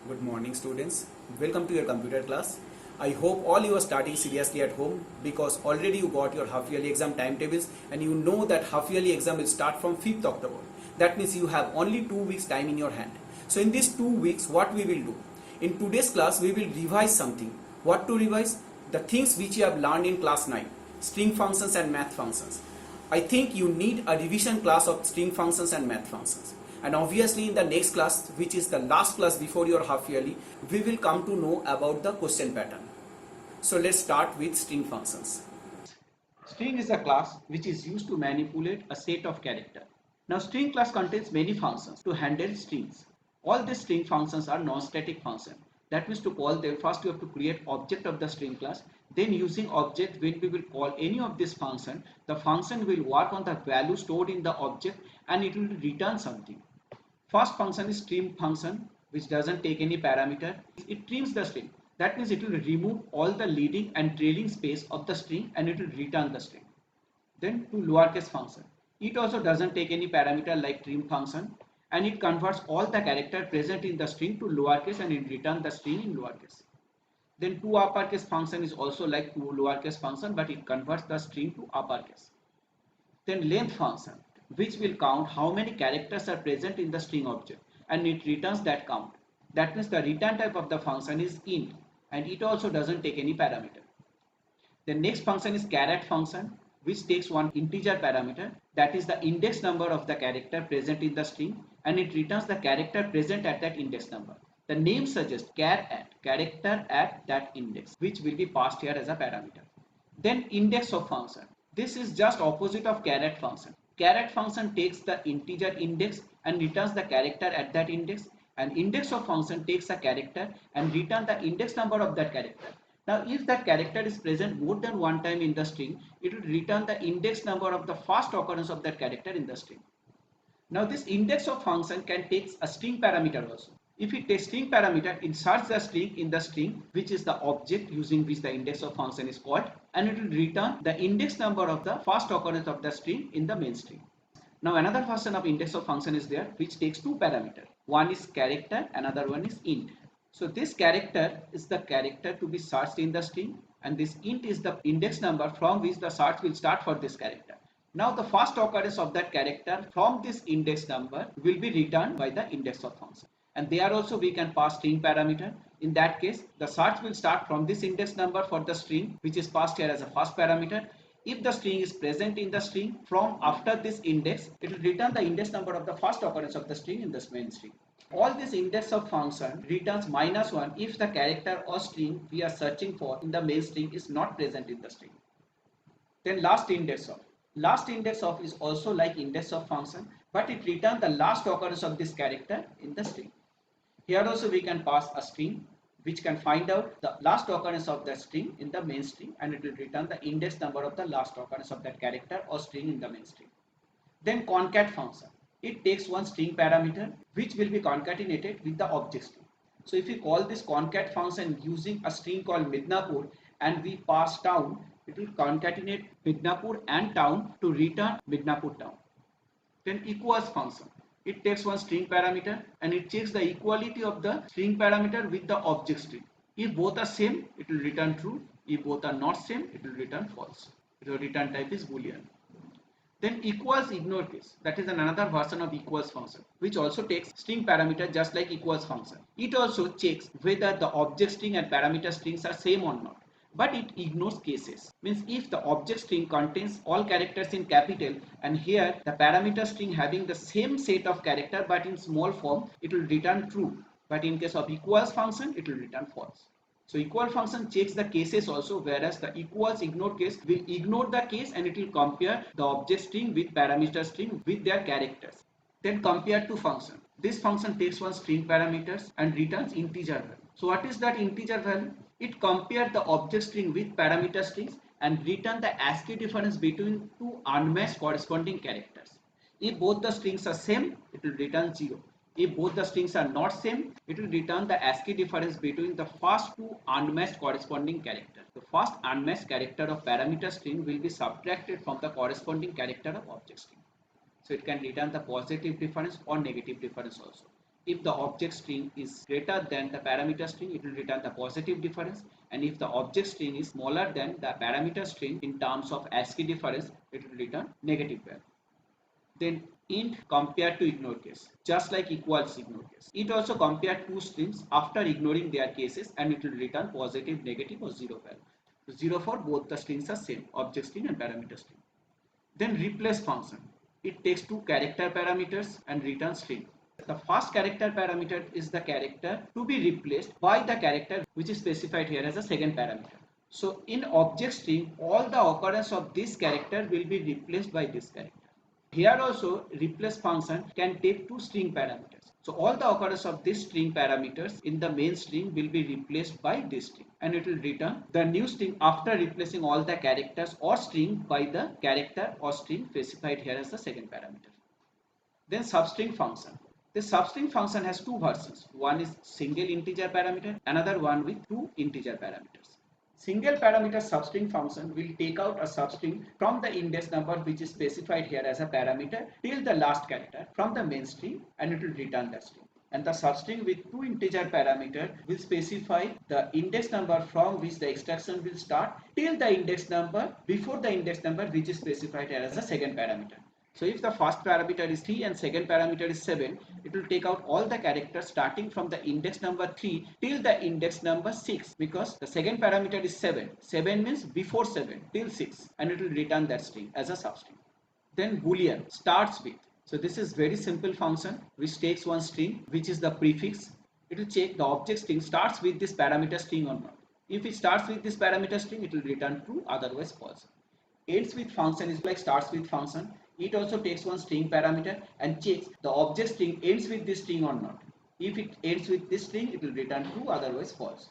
Good morning students. Welcome to your computer class. I hope all you are starting seriously at home because already you got your half yearly exam timetables and you know that half yearly exam will start from 5th October. That means you have only 2 weeks time in your hand. So in these 2 weeks what we will do? In today's class we will revise something. What to revise? The things which you have learned in class 9. String functions and math functions. I think you need a revision class of string functions and math functions. And obviously in the next class, which is the last class before your half yearly, we will come to know about the question pattern. So let's start with string functions. String is a class which is used to manipulate a set of characters. Now string class contains many functions to handle strings. All these string functions are non-static functions. That means to call them, first you have to create object of the string class. Then using object, when we will call any of this function, the function will work on the value stored in the object and it will return something. First function is trim function, which doesn't take any parameter. It trims the string. That means it will remove all the leading and trailing space of the string and it will return the string. Then to lowercase function. It also doesn't take any parameter like trim function and it converts all the character present in the string to lowercase and it returns the string in lowercase. Then to uppercase function is also like to lowercase function but it converts the string to uppercase. Then length function, which will count how many characters are present in the string object and it returns that count. That means the return type of the function is int and it also doesn't take any parameter. The next function is char function, which takes one integer parameter, that is the index number of the character present in the string, and it returns the character present at that index number. The name suggests char at, character at that index, which will be passed here as a parameter. Then index of function. This is just opposite of char function. Char function takes the integer index and returns the character at that index, and index of function takes a character and return the index number of that character. Now if that character is present more than one time in the string, it will return the index number of the first occurrence of that character in the string. Now this index of function can take a string parameter also. If it takes string parameter, inserts the string in the string, which is the object using which the index of function is called, and it will return the index number of the first occurrence of the string in the main string. Now another version of index of function is there which takes two parameters. One is character, another one is int. So this character is the character to be searched in the string and this int is the index number from which the search will start for this character. Now the first occurrence of that character from this index number will be returned by the index of function. And there also we can pass string parameter. In that case, the search will start from this index number for the string which is passed here as a first parameter. If the string is present in the string from after this index, it will return the index number of the first occurrence of the string in this main string. All this index of function returns -1 if the character or string we are searching for in the main string is not present in the string. Then last index of. Last index of is also like index of function, but it returns the last occurrence of this character in the string. Here also we can pass a string which can find out the last occurrence of the string in the main string and it will return the index number of the last occurrence of that character or string in the main string. Then concat function. It takes one string parameter which will be concatenated with the object string. So if we call this concat function using a string called Midnapur and we pass town, it will concatenate Midnapur and town to return Midnapur town. Then equals function. It takes one string parameter and it checks the equality of the string parameter with the object string. If both are same, it will return true. If both are not same, it will return false. The return type is boolean. Then equals ignore case, that is another version of equals function which also takes string parameter just like equals function. It also checks whether the object string and parameter strings are same or not, but it ignores cases. Means if the object string contains all characters in capital and here the parameter string having the same set of character but in small form, it will return true, but in case of equals function it will return false. So equal function checks the cases also, whereas the equals ignore case will ignore the case and it will compare the object string with parameter string with their characters. Then compare to function. This function takes one string parameters and returns integer value. So what is that integer value? It compares the object string with parameter strings and return the ASCII difference between two unmatched corresponding characters. If both the strings are same, it will return 0. If both the strings are not same, it will return the ASCII difference between the first two unmatched corresponding characters. The first unmatched character of parameter string will be subtracted from the corresponding character of object string. So it can return the positive difference or negative difference also. If the object string is greater than the parameter string, it will return the positive difference, and if the object string is smaller than the parameter string in terms of ASCII difference, it will return negative value. Then int compared to ignore case, just like equals ignore case. It also compare two strings after ignoring their cases, and it will return positive, negative or zero value. So 0 for both the strings are same, object string and parameter string. Then replace function. It takes two character parameters and returns string. The first character parameter is the character to be replaced by the character which is specified here as a second parameter. So in object string, all the occurrence of this character will be replaced by this character. Here also replace function can take two string parameters. So all the occurrence of this string parameters in the main string will be replaced by this string, and it will return the new string after replacing all the characters or string by the character or string specified here as the second parameter. Then substring function. The substring function has two versions. One is single integer parameter, another one with two integer parameters. Single parameter substring function will take out a substring from the index number which is specified here as a parameter till the last character from the main string, and it will return that string. And the substring with two integer parameter will specify the index number from which the extraction will start till the index number before the index number which is specified here as a second parameter. So if the first parameter is 3 and second parameter is 7, it will take out all the characters starting from the index number 3 till the index number 6, because the second parameter is 7. 7 means before 7 till 6, and it will return that string as a substring. Then boolean starts with. So this is very simple function which takes one string which is the prefix. It will check the object string starts with this parameter string or not. If it starts with this parameter string, it will return true, otherwise false. Ends with function is like starts with function. It also takes one string parameter and checks the object string ends with this string or not. If it ends with this string, it will return true, otherwise false.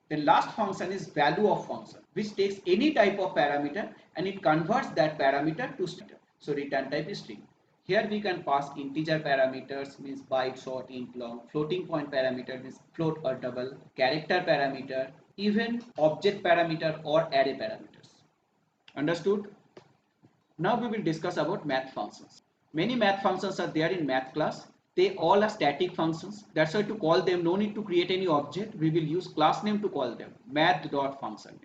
The last function is value of function, which takes any type of parameter and it converts that parameter to string. So return type is string. Here we can pass integer parameters, means byte, short, int, long, floating point parameter means float or double, character parameter, even object parameter or array parameters. Understood? Now we will discuss about math functions. Many math functions are there in math class. They all are static functions. That's why to call them, no need to create any object. We will use class name to call them, math.function.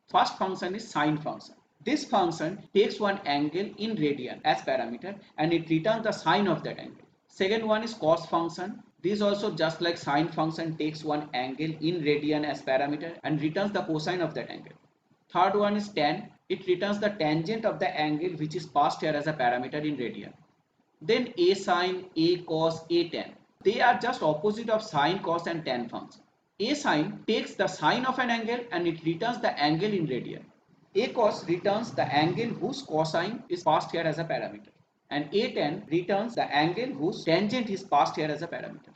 First function is sine function. This function takes one angle in radian as parameter and it returns the sine of that angle. Second one is cos function. This also just like sine function takes one angle in radian as parameter and returns the cosine of that angle. Third one is tan. It returns the tangent of the angle which is passed here as a parameter in radian. Then a sine, a cos, a tan. They are just opposite of sine, cos and tan function. A sine takes the sine of an angle and it returns the angle in radian. A cos returns the angle whose cosine is passed here as a parameter. And a tan returns the angle whose tangent is passed here as a parameter.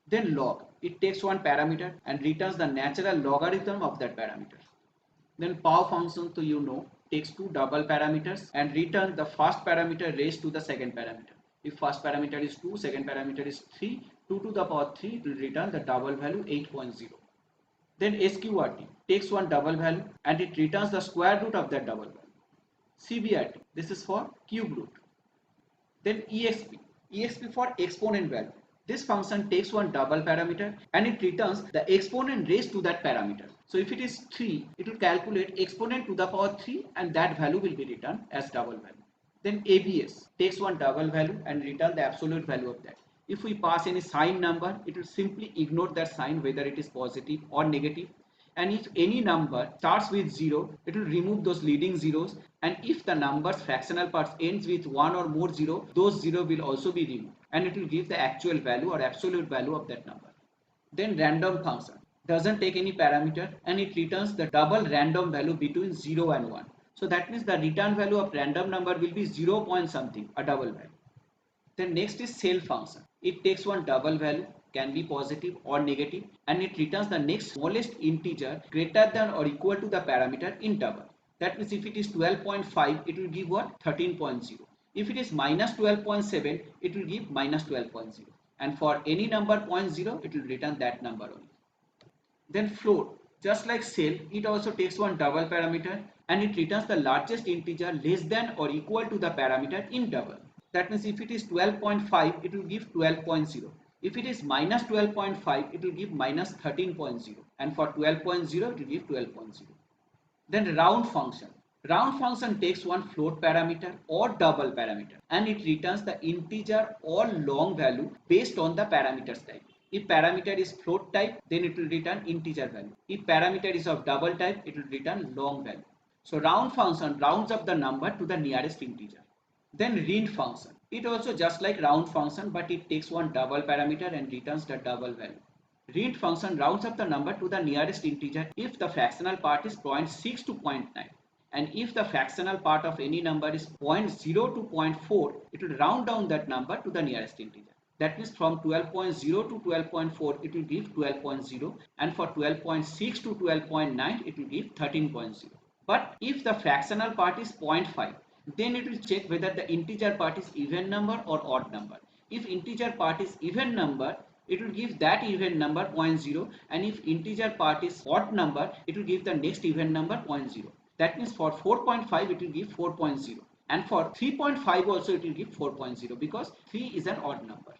Then log. It takes one parameter and returns the natural logarithm of that parameter. Then pow function, so you know, takes two double parameters and return the first parameter raised to the second parameter. If first parameter is 2, second parameter is 3, 2 to the power 3 will return the double value 8.0. Then sqrt takes one double value and it returns the square root of that double value. cbrt, this is for cube root. Then exp for exponent value. This function takes one double parameter and it returns the exponent raised to that parameter. So if it is 3, it will calculate exponent to the power 3 and that value will be returned as double value. Then abs takes one double value and return the absolute value of that. If we pass any sign number, it will simply ignore that sign whether it is positive or negative. And if any number starts with 0, it will remove those leading zeros. And if the number's fractional parts ends with 1 or more 0, those 0 will also be removed. And it will give the actual value or absolute value of that number. Then random function doesn't take any parameter and it returns the double random value between 0 and 1. So that means the return value of random number will be 0 point something, a double value. Then next is cell function. It takes one double value, can be positive or negative, and it returns the next smallest integer greater than or equal to the parameter in double. That means if it is 12.5, it will give what? 13.0. If it is minus 12.7, it will give minus 12.0. And for any number 0.0, it will return that number only. Then float. Just like cell, it also takes one double parameter and it returns the largest integer less than or equal to the parameter in double. That means if it is 12.5, it will give 12.0. If it is minus 12.5, it will give minus 13.0, and for 12.0 it will give 12.0. Then round function. Round function takes one float parameter or double parameter and it returns the integer or long value based on the parameters type. If parameter is float type, then it will return integer value. If parameter is of double type, it will return long value. So round function rounds up the number to the nearest integer. Then rind function. It also just like round function, but it takes one double parameter and returns the double value. Rind function rounds up the number to the nearest integer if the fractional part is 0.6 to 0.9. And if the fractional part of any number is 0.0 to 0.4, it will round down that number to the nearest integer. That means from 12.0 to 12.4, it will give 12.0, and for 12.6 to 12.9, it will give 13.0. But if the fractional part is 0.5, then it will check whether the integer part is even number or odd number. If integer part is even number, it will give that even number 0.0, and if integer part is odd number, it will give the next even number 0.0. That means for 4.5 it will give 4.0, and for 3.5 also it will give 4.0 because 3 is an odd number.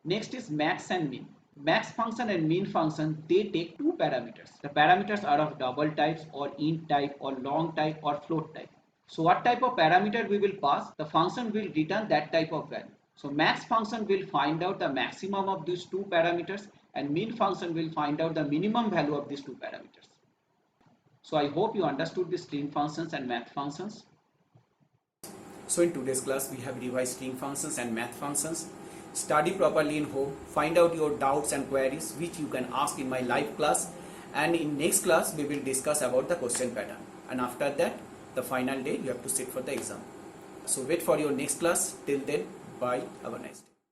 Next is max and min. Max function and min function, they take two parameters. The parameters are of double types or int type or long type or float type. So what type of parameter we will pass, the function will return that type of value. So max function will find out the maximum of these two parameters and min function will find out the minimum value of these two parameters. So I hope you understood the string functions and math functions. So in today's class, we have revised string functions and math functions. Study properly in home, find out your doubts and queries which you can ask in my live class, and in next class we will discuss about the question pattern, and after that the final day you have to sit for the exam. So wait for your next class. Till then, bye, have a nice day.